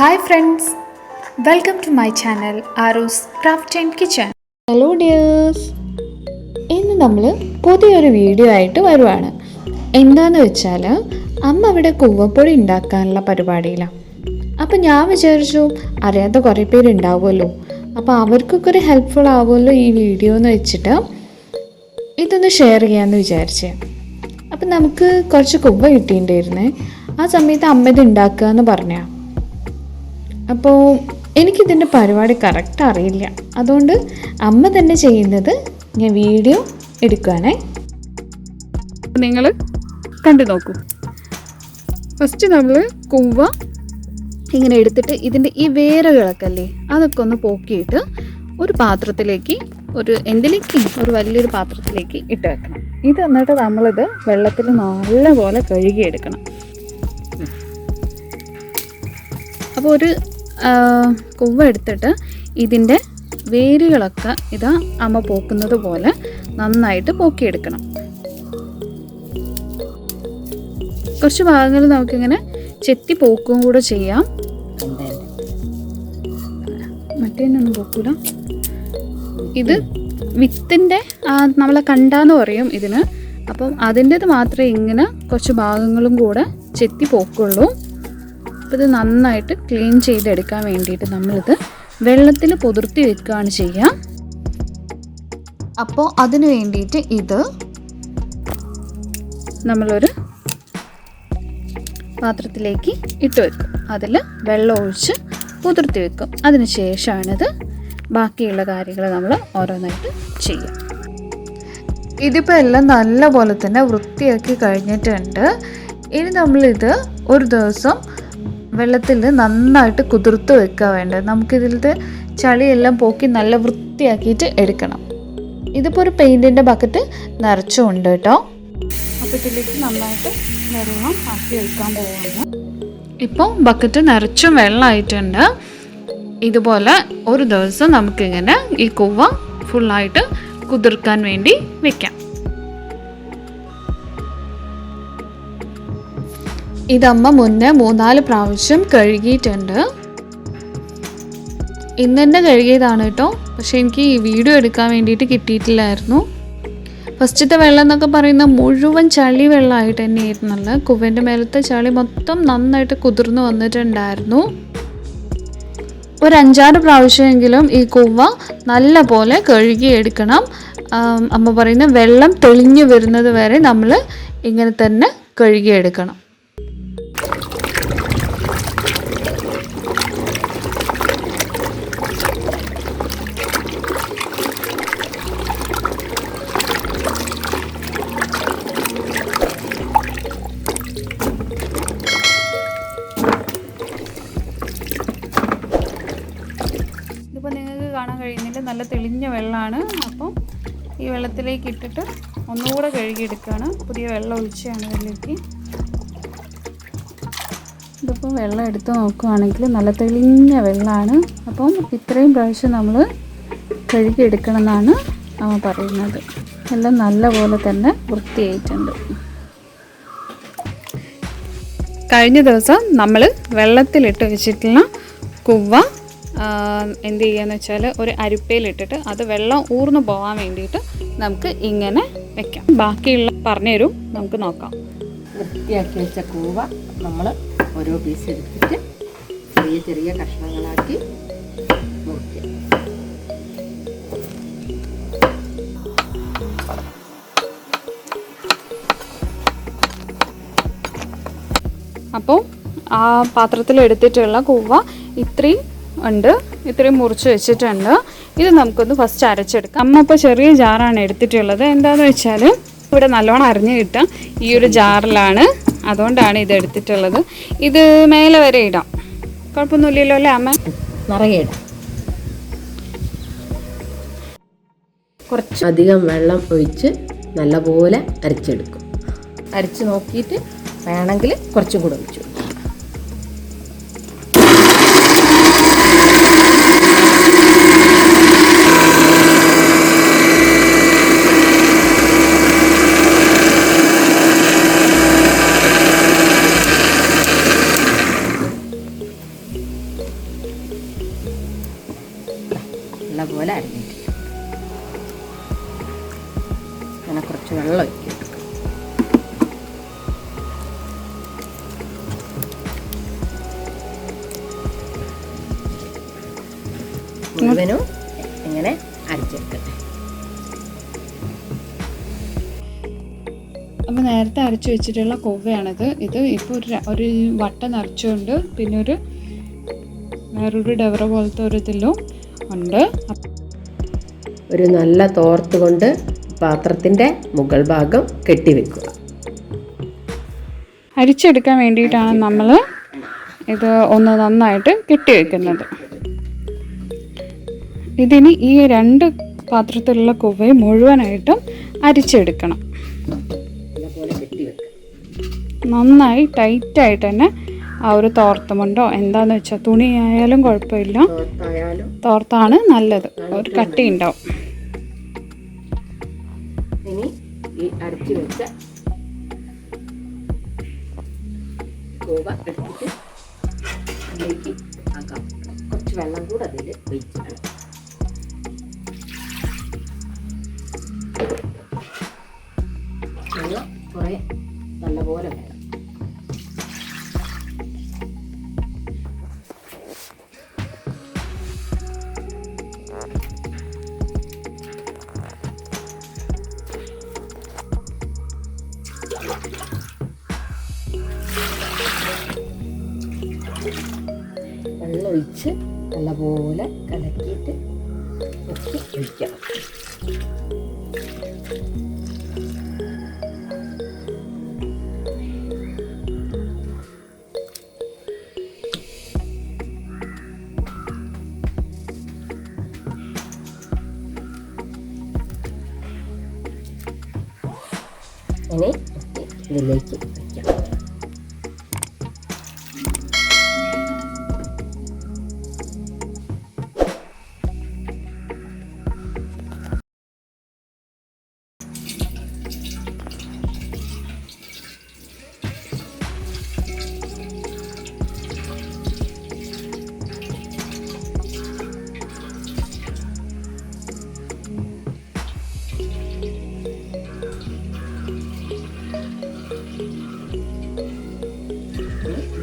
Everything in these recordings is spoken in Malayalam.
Hi friends, welcome to my channel Arrow's Craft and Kitchen. Hello dears, ഇന്ന് നമ്മൾ പുതിയൊരു വീഡിയോ ആയിട്ട് വരുവാണ്. എന്താണെന്ന് വെച്ചാൽ അമ്മ ഇവിടെ കൂവപ്പൊടി ഉണ്ടാക്കാനുള്ള പരിപാടിയിലാണ്. അപ്പം ഞാൻ വിചാരിച്ചു അറിയാത്ത കുറേ പേരുണ്ടാവുമല്ലോ, അപ്പോൾ അവർക്കൊക്കെ ഒരു ഹെൽപ്ഫുൾ ആവുമല്ലോ ഈ വീഡിയോ എന്ന് വെച്ചിട്ട് ഇതൊന്ന് ഷെയർ ചെയ്യാമെന്ന് വിചാരിച്ചേ. അപ്പം നമുക്ക് കുറച്ച് കുവ്വ കിട്ടിയിട്ടുണ്ടായിരുന്നേ. ആ സമയത്ത് അമ്മ ഇത് ഉണ്ടാക്കുക എന്ന് പറഞ്ഞാൽ. അപ്പോൾ എനിക്കിതിൻ്റെ പരിപാടി കറക്റ്റ് അറിയില്ല, അതുകൊണ്ട് അമ്മ തന്നെ ചെയ്യുന്നത് ഞാൻ വീഡിയോ എടുക്കുകയാണേ. നിങ്ങൾ കണ്ടു നോക്കൂ. ഫസ്റ്റ് നമ്മൾ കുവ്വ ഇങ്ങനെ എടുത്തിട്ട് ഇതിൻ്റെ ഈ വേരുകളൊക്കെ അല്ലേ അതൊക്കെ ഒന്ന് പോക്കിയിട്ട് ഒരു പാത്രത്തിലേക്ക് ഒരു വലിയൊരു പാത്രത്തിലേക്ക് ഇട്ട് വെക്കണം. ഇത് എന്നിട്ട് നമ്മളിത് വെള്ളത്തിൽ നല്ലപോലെ കഴുകിയെടുക്കണം. അപ്പോൾ ഒരു കുവ്വ എടുത്തിട്ട് ഇതിൻ്റെ വേരുകളൊക്കെ ഇതാ അമ്മ പോക്കുന്നത് പോലെ നന്നായിട്ട് പോക്കിയെടുക്കണം. കുറച്ച് ഭാഗങ്ങൾ നമുക്കിങ്ങനെ ചെത്തി പോക്കുകയും കൂടെ ചെയ്യാം. മറ്റേനൊന്നും പോക്കൂല. ഇത് വിത്തിൻ്റെ നമ്മളെ കണ്ടാന്ന് പറയും ഇതിന്. അപ്പം അതിൻ്റെത് മാത്രമേ ഇങ്ങനെ കുറച്ച് ഭാഗങ്ങളും കൂടെ ചെത്തി പോക്കുള്ളൂ. അപ്പോൾ ഇത് നന്നായിട്ട് ക്ലീൻ ചെയ്തെടുക്കാൻ വേണ്ടിയിട്ട് നമ്മളിത് വെള്ളത്തിൽ പൊതിർത്തി വെക്കുകയാണ് ചെയ്യുക. അപ്പോൾ അതിന് വേണ്ടിയിട്ട് ഇത് നമ്മളൊരു പാത്രത്തിലേക്ക് ഇട്ട് വെക്കും. അതിൽ വെള്ളം ഒഴിച്ച് പൊതിർത്തി വെക്കും. അതിന് ശേഷമാണിത് ബാക്കിയുള്ള കാര്യങ്ങൾ നമ്മൾ ഓരോന്നായിട്ട് ചെയ്യും. ഇതിപ്പോൾ എല്ലാം നല്ല പോലെ തന്നെ വൃത്തിയാക്കി കഴിഞ്ഞിട്ടുണ്ട്. ഇനി നമ്മളിത് ഒരു ദിവസം വെള്ളത്തിൽ നന്നായിട്ട് കുതിർത്ത് വെക്കുക വേണ്ടത്. നമുക്കിതിലത്തെ ചളിയെല്ലാം പോക്കി നല്ല വൃത്തിയാക്കിയിട്ട് എടുക്കണം. ഇതിപ്പോൾ ഒരു പെയിൻറ്റിൻ്റെ ബക്കറ്റ് നിറച്ചുണ്ട് കേട്ടോ. അപ്പോൾ ഇതിലേക്ക് നന്നായിട്ട് വെള്ളം ആക്കി വെക്കാൻ പോവുകയാണ്. ഇപ്പോൾ ബക്കറ്റ് നിറച്ചും വെള്ളമായിട്ടുണ്ട്. ഇതുപോലെ ഒരു ദിവസം നമുക്കിങ്ങനെ ഈ കുവ്വ ഫുള്ളായിട്ട് കുതിർക്കാൻ വേണ്ടി വെക്കാം. ഇതമ്മ മുന്നേ 3-4 പ്രാവശ്യം കഴുകിയിട്ടുണ്ട്. ഇന്ന് തന്നെ കഴുകിയതാണ് കേട്ടോ. പക്ഷെ എനിക്ക് ഈ വീഡിയോ എടുക്കാൻ വേണ്ടിയിട്ട് കിട്ടിയിട്ടില്ലായിരുന്നു. ഫസ്റ്റത്തെ വെള്ളം എന്നൊക്കെ പറയുന്ന മുഴുവൻ ചളി വെള്ളമായിട്ട് തന്നെയായിരുന്നല്ലോ. കുവ്വൻ്റെ മേലത്തെ ചളി മൊത്തം നന്നായിട്ട് കുതിർന്ന് വന്നിട്ടുണ്ടായിരുന്നു. ഒരു 5-6 പ്രാവശ്യമെങ്കിലും ഈ കുവ്വ നല്ല പോലെ കഴുകിയെടുക്കണം. അമ്മ പറയുന്ന വെള്ളം തെളിഞ്ഞു വരുന്നത് വരെ നമ്മൾ ഇങ്ങനെ തന്നെ കഴുകിയെടുക്കണം. ഇതിപ്പോൾ നിങ്ങൾക്ക് കാണാൻ കഴിയുന്നില്ല, നല്ല തെളിഞ്ഞ വെള്ളമാണ്. അപ്പം ഈ വെള്ളത്തിലേക്ക് ഇട്ടിട്ട് ഒന്നുകൂടെ കഴുകിയെടുക്കുകയാണ്. പുതിയ വെള്ളം ഒഴിച്ചാണ് ഇതിലേക്ക്. ഇതിപ്പോൾ വെള്ളം എടുത്ത് നോക്കുകയാണെങ്കിൽ നല്ല തെളിഞ്ഞ വെള്ളമാണ്. അപ്പം ഇത്രയും പ്രാവശ്യം നമ്മൾ കഴുകിയെടുക്കണം എന്നാണ് അമ്മ പറയുന്നത്. എല്ലാം നല്ലപോലെ തന്നെ വൃത്തിയായിട്ടുണ്ട്. കഴിഞ്ഞ ദിവസം നമ്മൾ വെള്ളത്തിലിട്ട് വെച്ചിട്ടുള്ള കുവ്വ എന്ത് ചെയ്യുകയെന്ന് വെച്ചാൽ ഒരു അരിപ്പയിലിട്ടിട്ട് അത് വെള്ളം ഊർന്നു പോകാൻ വേണ്ടിയിട്ട് നമുക്ക് ഇങ്ങനെ വെക്കാം. ബാക്കിയുള്ള പറഞ്ഞുതരും, നമുക്ക് നോക്കാം. വൃത്തിയാക്കി വെച്ച കൂവ നമ്മൾ ഓരോ പീസ് എടുത്തിട്ട് ചെറിയ ചെറിയ കഷ്ണങ്ങളാക്കി മുറിക്കുക. അപ്പോൾ ആ പാത്രത്തിൽ എടുത്തിട്ടുള്ള കൂവ ഇത്രയും ഉണ്ട്, ഇത്രയും മുറിച്ച് വെച്ചിട്ടുണ്ട്. ഇത് നമുക്കൊന്ന് ഫസ്റ്റ് അരച്ചെടുക്കാം. അമ്മ ഇപ്പോൾ ചെറിയ ജാറാണ് എടുത്തിട്ടുള്ളത്. എന്താണെന്ന് വെച്ചാൽ ഇവിടെ നല്ലോണം അരിഞ്ഞ് കിട്ടാം ഈ ഒരു ജാറിലാണ്, അതുകൊണ്ടാണ് ഇത് എടുത്തിട്ടുള്ളത്. ഇത് മേലെ വരെ ഇടാം, കുഴപ്പമൊന്നുമില്ലല്ലോ അല്ലേ അമ്മ? നിറയെ ഇടാം. കുറച്ച് അധികം വെള്ളം ഒഴിച്ച് നല്ലപോലെ അരച്ചെടുക്കും. അരച്ച് നോക്കിയിട്ട് വേണമെങ്കിൽ കുറച്ചും കൂടെ ഒഴിച്ചു. നല്ലപോലെ അരിഞ്ഞിട്ട് അങ്ങനെ കുറച്ച് വെള്ളം ഒഴിക്കും. മുഴുവനും ഇങ്ങനെ അരച്ചെടുക്കട്ടെ. അപ്പോൾ നേരത്തെ അരച്ച് വെച്ചിട്ടുള്ള കൊവ്വയാണിത്. ഇത് ഇപ്പോൾ ഒരു വട്ട നിറച്ചുകൊണ്ട് പിന്നെ വേറൊരു ഡവറ പോലത്തെ ഒരു ഇതിലും ഉണ്ട്. ഒരു നല്ല തോർത്ത് കൊണ്ട് പാത്രത്തിൻ്റെ മുകൾ ഭാഗം കെട്ടിവെക്കുക. അരിച്ചെടുക്കാൻ വേണ്ടിയിട്ടാണ് നമ്മൾ ഇത് ഒന്ന് നന്നായിട്ട് കെട്ടിവെക്കുന്നത്. ഇതിന് ഈ 2 പാത്രത്തിലുള്ള കൊവ്വ മുഴുവനായിട്ടും അരിച്ചെടുക്കണം. നന്നായി ടൈറ്റായിട്ട് തന്നെ ആ ഒരു തോർത്തുമുണ്ടോ എന്താന്ന് വെച്ചാൽ തുണി ആയാലും കുഴപ്പമില്ല, തോർത്താണ് നല്ലത്, ഒരു കട്ടി ഉണ്ടാവും. ഇനി ഈ അരച്ച് വെച്ച കോവ എടുത്തിട്ട് അതിലേക്ക് ആക്കാം. കുറച്ച് വെള്ളം കൂടെ അതിൽ ഒഴിച്ചിട്ട് വെള്ളം കുറേ നല്ലപോലെ വേണം. വെള്ളം ഒഴിച്ച് നല്ലപോലെ കലക്കിയിട്ട് ഒഴിക്കാം. ഇനി ഇതിലേക്ക് വയ്ക്കാം.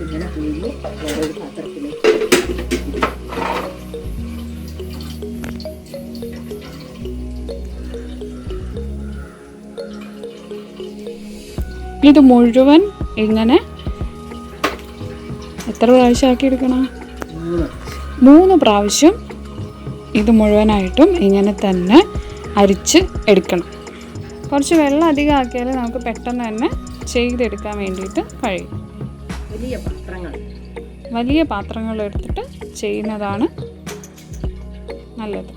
ഇങ്ങനെ പിഴിഞ്ഞ് വേറൊരു പാത്രത്തിലേക്ക് ഇത് മുഴുവൻ ഇങ്ങനെ എത്ര പ്രാവശ്യം ആക്കി എടുക്കണം? 3 പ്രാവശ്യം ഇത് മുഴുവനായിട്ടും ഇങ്ങനെ തന്നെ അരിച്ച് എടുക്കണം. കുറച്ച് വെള്ളം അധികം ആക്കിയാൽ നമുക്ക് പെട്ടെന്ന് തന്നെ ചെയ്തെടുക്കാൻ വേണ്ടിയിട്ട് കഴിയും. വലിയ പാത്രങ്ങൾ എടുത്തിട്ട് ചെയ്യുന്നതാണ് നല്ലത്.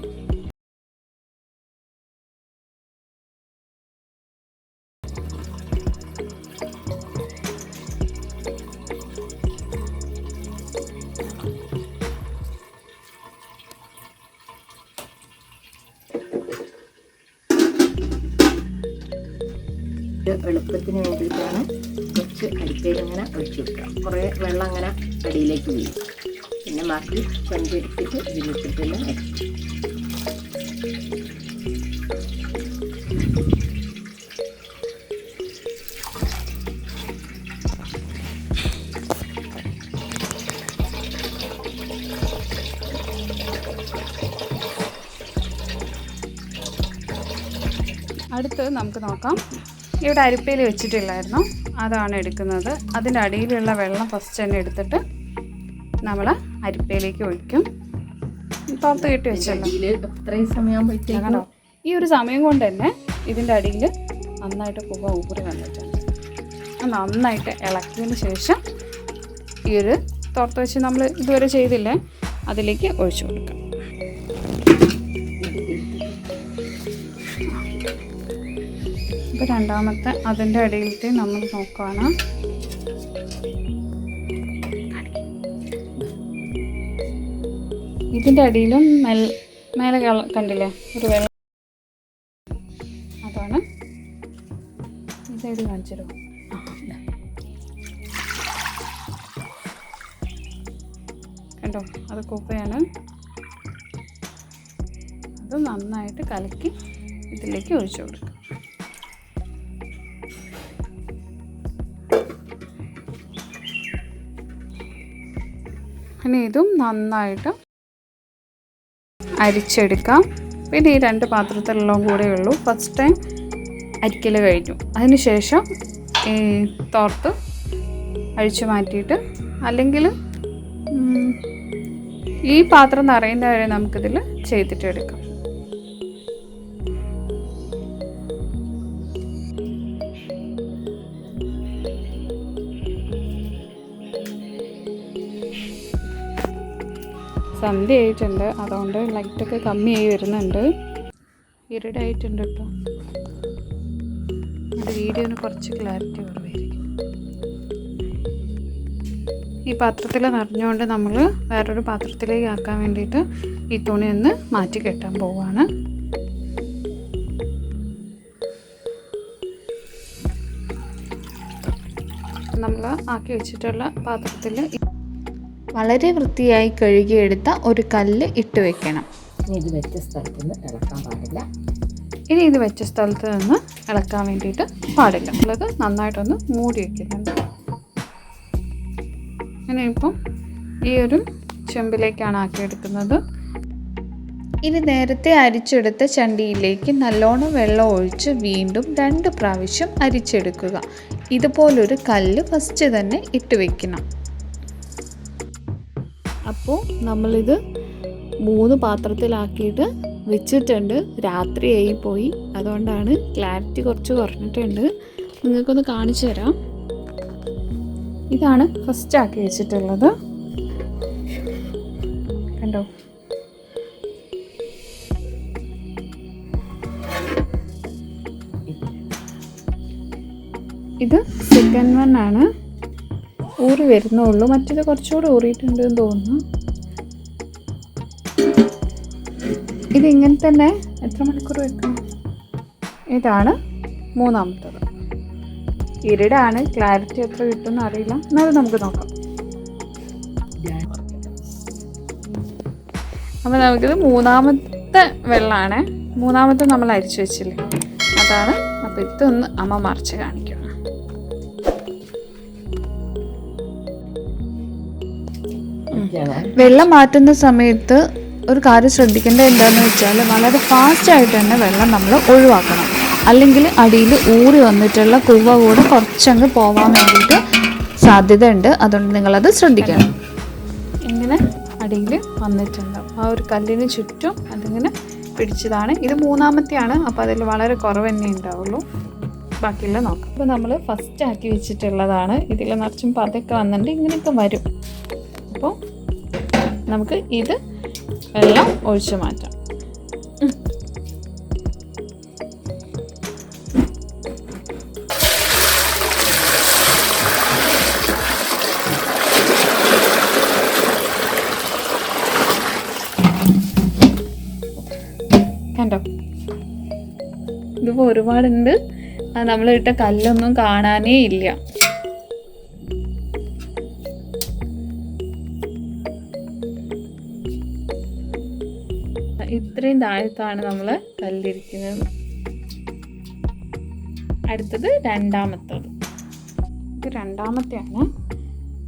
എളുപ്പത്തിന് വേണ്ടിയിട്ടാണ് കുറച്ച് അരിപ്പയിൽ ഇങ്ങനെ ഒഴിച്ചു വെക്കുക. കുറേ വെള്ളം അങ്ങനെ അടിയിലേക്ക് വീഴും. പിന്നെ ബാക്കി ചെമ്പെടുത്തിട്ട് ഇതിലിട്ടിട്ടുള്ള അടുത്ത് നമുക്ക് നോക്കാം. ഇവിടെ അരിപ്പയിൽ വെച്ചിട്ടില്ലായിരുന്നു, അതാണ് എടുക്കുന്നത്. അതിൻ്റെ അടിയിലുള്ള വെള്ളം ഫസ്റ്റ് തന്നെ എടുത്തിട്ട് നമ്മൾ അരിപ്പയിലേക്ക് ഒഴിക്കും. പുറത്ത് കെട്ടി വെച്ചല്ലോ. ഇത്രയും സമയം കണ്ടോ, ഈ ഒരു സമയം കൊണ്ട് തന്നെ ഇതിൻ്റെ അടിയിൽ നന്നായിട്ട് പുക ഊറി വന്നിട്ടുണ്ട്. നന്നായിട്ട് ഇളക്കിയതിന് ശേഷം ഈ ഒരു തോർത്ത് വെച്ച് നമ്മൾ ഇതുവരെ ചെയ്തില്ലേ അതിലേക്ക് ഒഴിച്ചു കൊടുക്കാം. ഇപ്പോൾ രണ്ടാമത്തെ അതിൻ്റെ അടിയിലത്തെ നമ്മൾ നോക്കുകയാണ്. ഇതിൻ്റെ അടിയിലും മേലെ കണ്ടില്ലേ ഒരു വെള്ളം, അതാണ് ഈ സൈഡ് കാണിച്ചിരോ. കണ്ടോ, അത് കൊവ്വയാണ്. അത് നന്നായിട്ട് കലക്കി ഇതിലേക്ക് ഒഴിച്ചു കൊടുക്കുക. ഇനി ഇതും നന്നായിട്ട് അരിച്ചെടുക്കാം. പിന്നെ ഈ 2 പാത്രത്തിലെല്ലാം കൂടെ ഉള്ളൂ. ഫസ്റ്റ് ടൈം അരിക്കൽ കഴിഞ്ഞു. അതിന് ശേഷം ഈ തോർത്ത് അഴിച്ചു മാറ്റിയിട്ട്, അല്ലെങ്കിൽ ഈ പാത്രം നിറയുന്ന വരെ നമുക്കിതിൽ ചെയ്തിട്ടെടുക്കാം. സന്ധ്യ ആയിട്ടുണ്ട്, അതുകൊണ്ട് ലൈറ്റൊക്കെ കമ്മിയായി വരുന്നുണ്ട്. ഇരുടായിട്ടുണ്ട് കേട്ടോ. അത് വീഡിയോന് കുറച്ച് ക്ലാരിറ്റി കുറവായിരിക്കും. ഈ പാത്രത്തിൽ നിറഞ്ഞുകൊണ്ട് നമ്മൾ വേറൊരു പാത്രത്തിലേക്ക് ആക്കാൻ വേണ്ടിയിട്ട് ഈ തുണി ഒന്ന് മാറ്റി കെട്ടാൻ പോവുകയാണ്. നമ്മൾ ആക്കി വെച്ചിട്ടുള്ള പാത്രത്തിൽ വളരെ വൃത്തിയായി കഴുകിയെടുത്ത ഒരു കല്ല് ഇട്ട് വെക്കണം. ഇത് വെച്ച സ്ഥലത്ത് നിന്ന് ഇളക്കാൻ പാടില്ല. ഇനി ഇത് വെച്ച സ്ഥലത്ത് നിന്ന് ഇളക്കാൻ വേണ്ടിയിട്ട് പാടില്ല. ഉള്ളത് നന്നായിട്ടൊന്ന് മൂടി വയ്ക്കുന്നുണ്ട്. ഇങ്ങനെ ഇപ്പം ഈ ഒരു ചെമ്പിലേക്കാണ് ആക്കിയെടുക്കുന്നത്. ഇനി നേരത്തെ അരിച്ചെടുത്ത ചണ്ടിയിലേക്ക് നല്ലോണം വെള്ളം ഒഴിച്ച് വീണ്ടും 2 പ്രാവശ്യം അരിച്ചെടുക്കുക. ഇതുപോലൊരു കല്ല് ഫസ്റ്റ് തന്നെ ഇട്ട് വെക്കണം. അപ്പോൾ നമ്മളിത് 3 പാത്രത്തിലാക്കിയിട്ട് വെച്ചിട്ടുണ്ട്. രാത്രിയായി പോയി, അതുകൊണ്ടാണ് ക്ലാരിറ്റി കുറച്ച് കുറഞ്ഞിട്ടുണ്ട്. നിങ്ങൾക്കൊന്ന് കാണിച്ചു തരാം. ഇതാണ് ഫസ്റ്റ് ആക്കി വെച്ചിട്ടുള്ളത്, കണ്ടോ? ഇത് സെക്കൻഡ് വൺ ആണ്. ഊറി വരുന്നുള്ളൂ. മറ്റേത് കുറച്ചുകൂടെ ഊറിയിട്ടുണ്ട് എന്ന് തോന്നുന്നു. ഇതിങ്ങനെ തന്നെ എത്ര മണിക്കൂർ വെക്കണം? ഇതാണ് 3ാമത്തത്. ഇരുടാണ്, ക്ലാരിറ്റി എത്ര കിട്ടുമെന്ന് അറിയില്ല. എന്നാലും നമുക്ക് നോക്കാം. അപ്പോൾ നമുക്കിത് 3ാമത്തെ വെള്ളമാണ്. 3ാമത്തെ നമ്മൾ അരിച്ചു വെച്ചില്ലേ, അതാണ്. അപ്പോൾ ഇതൊന്ന് അമ്മ മറിച്ച് കാണിക്കണം. വെള്ളം മാറ്റുന്ന സമയത്ത് ഒരു കാര്യം ശ്രദ്ധിക്കേണ്ടത് എന്താണെന്ന് വെച്ചാൽ വളരെ ഫാസ്റ്റായിട്ട് തന്നെ വെള്ളം നമ്മൾ ഒഴിവാക്കണം. അല്ലെങ്കിൽ അടിയിൽ ഊറി വന്നിട്ടുള്ള കുവ്വ കൂടെ കുറച്ചങ്ങ് പോവാൻ വേണ്ടിയിട്ട് സാധ്യതയുണ്ട്. അതുകൊണ്ട് നിങ്ങളത് ശ്രദ്ധിക്കണം. ഇങ്ങനെ അടിയിൽ വന്നിട്ടുണ്ട്. ആ ഒരു കല്ലിന് ചുറ്റും അതിങ്ങനെ പിടിച്ചതാണ്. ഇത് 3ാമത്തെയാണ്. അപ്പോൾ അതിൽ വളരെ കുറവ് തന്നെ ഉണ്ടാവുള്ളൂ. ബാക്കിയുള്ള നോക്കാം. അപ്പോൾ നമ്മൾ ഫസ്റ്റ് ആക്കി വെച്ചിട്ടുള്ളതാണ്. ഇതിൽ നിറച്ചും പതൊക്കെ വന്നിട്ടുണ്ട്. ഇങ്ങനെയൊക്കെ വരും. അപ്പോൾ നമുക്ക് ഇത് വെള്ളം ഒഴിച്ചു മാറ്റാം. കണ്ടോ? ഇതിപ്പോൾ ഒരുപാടുണ്ട്. നമ്മളിട്ട കല്ലൊന്നും കാണാനേ ഇല്ല. ഇത്രയും താഴത്താണ് നമ്മൾ കല്ലിരിക്കുന്നത്. അടുത്തത് 2ാമത്തത്. ഇത് 2ാമത്തെയാണ്.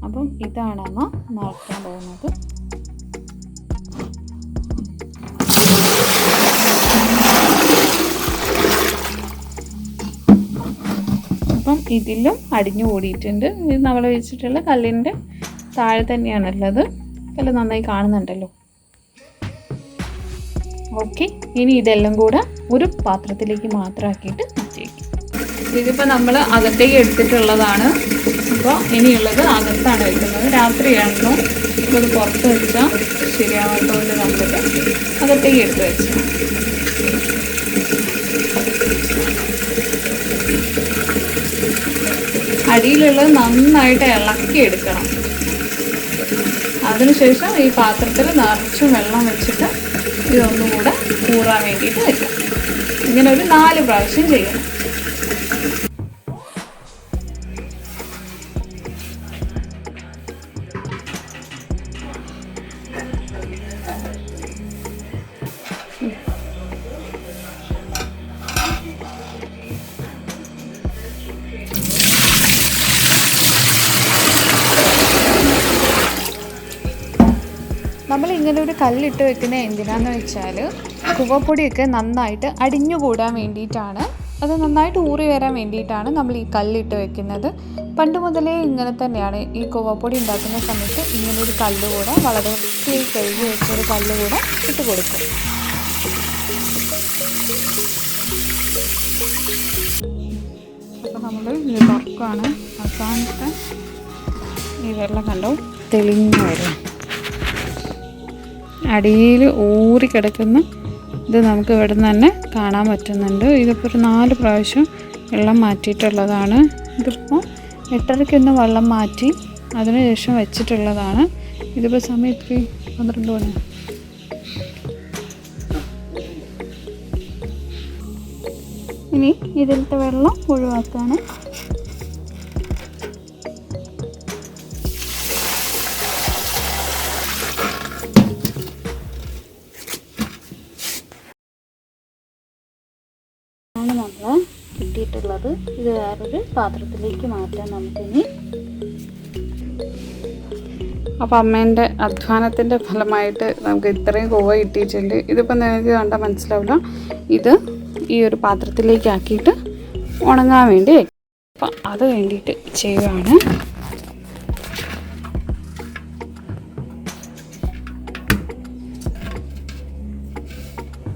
അപ്പം ഇതാണ് അമ്മ നിറയ്ക്കാൻ പോകുന്നത്. അപ്പം ഇതിലും അടിഞ്ഞു കൂടിയിട്ടുണ്ട്. ഇത് നമ്മൾ വെച്ചിട്ടുള്ള കല്ലിൻ്റെ താഴെ തന്നെയാണുള്ളത്. കല്ല് നന്നായി കാണുന്നുണ്ടല്ലോ. ഓക്കെ, ഇനി ഇതെല്ലാം കൂടെ ഒരു പാത്രത്തിലേക്ക് മാത്രമാക്കിയിട്ട് മാറ്റി വയ്ക്കും. ഇതിപ്പോൾ നമ്മൾ അകത്തേക്ക് എടുത്തിട്ടുള്ളതാണ്. അപ്പോൾ ഇനിയുള്ളത് അകത്താണ് വെക്കുന്നത്. രാത്രിയാണല്ലോ, ഇപ്പോൾ ഇത് പുറത്ത് വെച്ചാൽ ശരിയാവാത്തതുകൊണ്ട് നമ്മളിത് അകത്തേക്ക് എടുത്ത് വെച്ചു. അടിയിലുള്ളത് നന്നായിട്ട് ഇളക്കിയെടുക്കണം. അതിനുശേഷം ഈ പാത്രത്തിൽ നിറച്ചും വെള്ളം വെച്ചിട്ട് ഇതൊന്നും കൂടെ ഊറാൻ വേണ്ടിയിട്ട് വെക്കാം. ഇങ്ങനെ ഒരു 4 പ്രാവശ്യം ചെയ്യണം. നമ്മൾ ഇങ്ങനെ ഒരു കല്ലിട്ട് വെക്കുന്നത് എന്തിനാന്ന് വെച്ചാൽ കുവപ്പൊടിയൊക്കെ നന്നായിട്ട് അടിഞ്ഞുകൂടാൻ വേണ്ടിയിട്ടാണ്, അത് നന്നായിട്ട് ഊറി വരാൻ വേണ്ടിയിട്ടാണ് നമ്മൾ ഈ കല്ലിട്ട് വെക്കുന്നത്. പണ്ട് മുതലേ ഇങ്ങനെ തന്നെയാണ്. ഈ കുവപ്പൊടി ഉണ്ടാക്കുന്ന സമയത്ത് ഇങ്ങനൊരു കല്ല് കൂടെ, വളരെ വൃത്തിയായി കഴുകി വെച്ചൊരു കല്ല് കൂടെ ഇട്ട് കൊടുക്കും. അപ്പോൾ നമ്മൾ ഇത് തുറക്കുകയാണ്. അവസാനത്തെ ഈ വെള്ളം കണ്ടോ തെളിഞ്ഞു വരും. അടിയിൽ ഊറി കിടക്കുന്ന ഇത് നമുക്ക് ഇവിടെ നിന്ന് തന്നെ കാണാൻ പറ്റുന്നുണ്ട്. ഇതിപ്പോൾ ഒരു 4 പ്രാവശ്യം വെള്ളം മാറ്റിയിട്ടുള്ളതാണ്. ഇതിപ്പോൾ 8:30 വെള്ളം മാറ്റി അതിനുശേഷം വെച്ചിട്ടുള്ളതാണ്. ഇതിപ്പോൾ സമയത്ത് 12 മണി. ഇനി ഇതിലത്തെ വെള്ളം ഒഴിവാക്കാണ്. ആണ് നമ്മൾ കിട്ടിയിട്ടുള്ളത്. ഇത് വേറൊരു പാത്രത്തിലേക്ക് മാറ്റാം നമുക്കിനി. അപ്പോൾ അമ്മേൻ്റെ അധ്വാനത്തിൻ്റെ ഫലമായിട്ട് നമുക്ക് ഇത്രയും കൂവ കിട്ടിയിട്ടുണ്ട്. ഇതിപ്പോൾ നിങ്ങൾക്ക് കണ്ടാൽ മനസ്സിലാവില്ല. ഇത് ഈ ഒരു പാത്രത്തിലേക്ക് ആക്കിയിട്ട് ഉണങ്ങാൻ വേണ്ടി വയ്ക്കും. അപ്പം അത് വേണ്ടിയിട്ട് ചെയ്യുകയാണ്.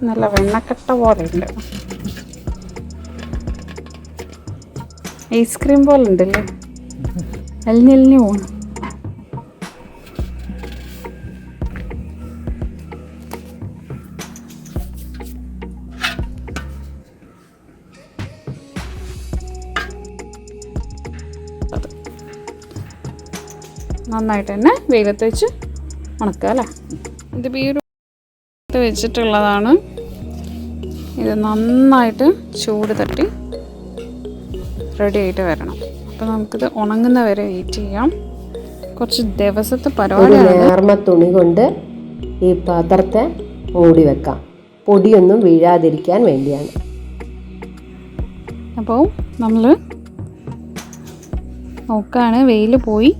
നല്ല വെണ്ണക്കട്ട പോലെ ഉണ്ട്, ഐസ്ക്രീം പോലെ ഉണ്ടല്ലേ, അലിഞ്ഞലിഞ്ഞ് പോകണം. നന്നായിട്ട് തന്നെ വെയിലത്ത് വെച്ച് ഉണക്കുക അല്ലേ. ഇതിപ്പോൾ ഈ ഒരു വെച്ചിട്ടുള്ളതാണ്. ഇത് നന്നായിട്ട് ചൂട് തട്ടി റെഡി ആയിട്ട് വരണം. അപ്പോൾ നമുക്കിത് ഉണങ്ങുന്ന വരെ വെയിറ്റ് ചെയ്യാം. കുറച്ച് ദിവസത്തെ പരിപാടിയാണ്. നേർമ തുണി കൊണ്ട് ഈ പാത്രത്തെ മൂടി വെക്കാം, പൊടിയൊന്നും വീഴാതിരിക്കാൻ വേണ്ടിയാണ്. അപ്പോൾ നമ്മൾ നോക്കുകയാണ്. വെയിൽ പോയി.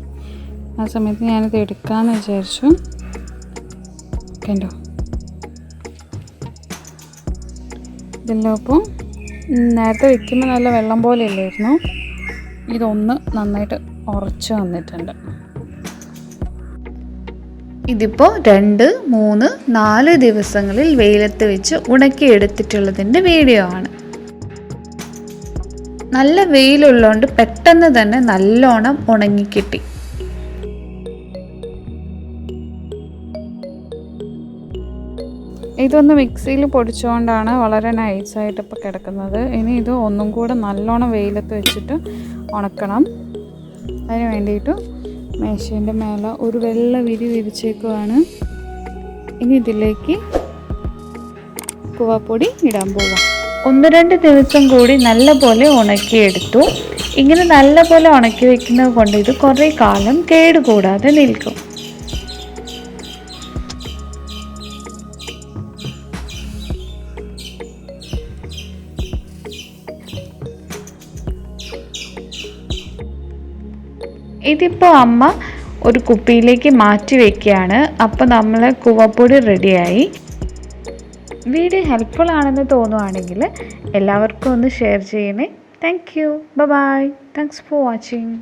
ആ സമയത്ത് ഞാനിത് എടുക്കാമെന്ന് വിചാരിച്ചു. കണ്ടോ ഇതെല്ലാം. അപ്പോൾ നേരത്തെ വെക്കുമ്പോൾ നല്ല വെള്ളം പോലെ ഇല്ലായിരുന്നു. ഇതൊന്ന് നന്നായിട്ട് ഉറച്ച് വന്നിട്ടുണ്ട്. ഇതിപ്പോൾ 2, 3, 4 ദിവസങ്ങളിൽ വെയിലത്ത് വെച്ച് ഉണക്കിയെടുത്തിട്ടുള്ളതിൻ്റെ വീഡിയോ ആണ്. നല്ല വെയിലുള്ളതുകൊണ്ട് പെട്ടെന്ന് തന്നെ നല്ലോണം ഉണങ്ങിക്കിട്ടി. ഇതൊന്ന് മിക്സിയിൽ പൊടിച്ചുകൊണ്ടാണ് വളരെ നൈസായിട്ട് ഇപ്പോൾ കിടക്കുന്നത്. ഇനി ഇത് ഒന്നും കൂടെ നല്ലോണം വെയിലത്ത് വെച്ചിട്ട് ഉണക്കണം. അതിന് വേണ്ടിയിട്ട് മേശേൻ്റെ മേലെ ഒരു വെള്ള വിരിച്ചേക്കുവാണ്. ഇനി ഇതിലേക്ക് കുവപ്പൊടി ഇടാൻ പോവാം. 1-2 ദിവസം കൂടി നല്ലപോലെ ഉണക്കിയെടുത്തു. ഇങ്ങനെ നല്ലപോലെ ഉണക്കി വെക്കുന്നത് കൊണ്ട് ഇത് കുറേ കാലം കേടുകൂടാതെ നിൽക്കും. ഇതിപ്പോൾ അമ്മ ഒരു കുപ്പിയിലേക്ക് മാറ്റി വയ്ക്കുകയാണ്. അപ്പോൾ നമ്മൾ കുവപ്പൊടി റെഡിയായി. വീഡിയോ ഹെൽപ്ഫുൾ ആണെന്ന് തോന്നുവാണെങ്കിൽ എല്ലാവർക്കും ഒന്ന് ഷെയർ ചെയ്യണേ. Thank you. Bye. Thanks for watching.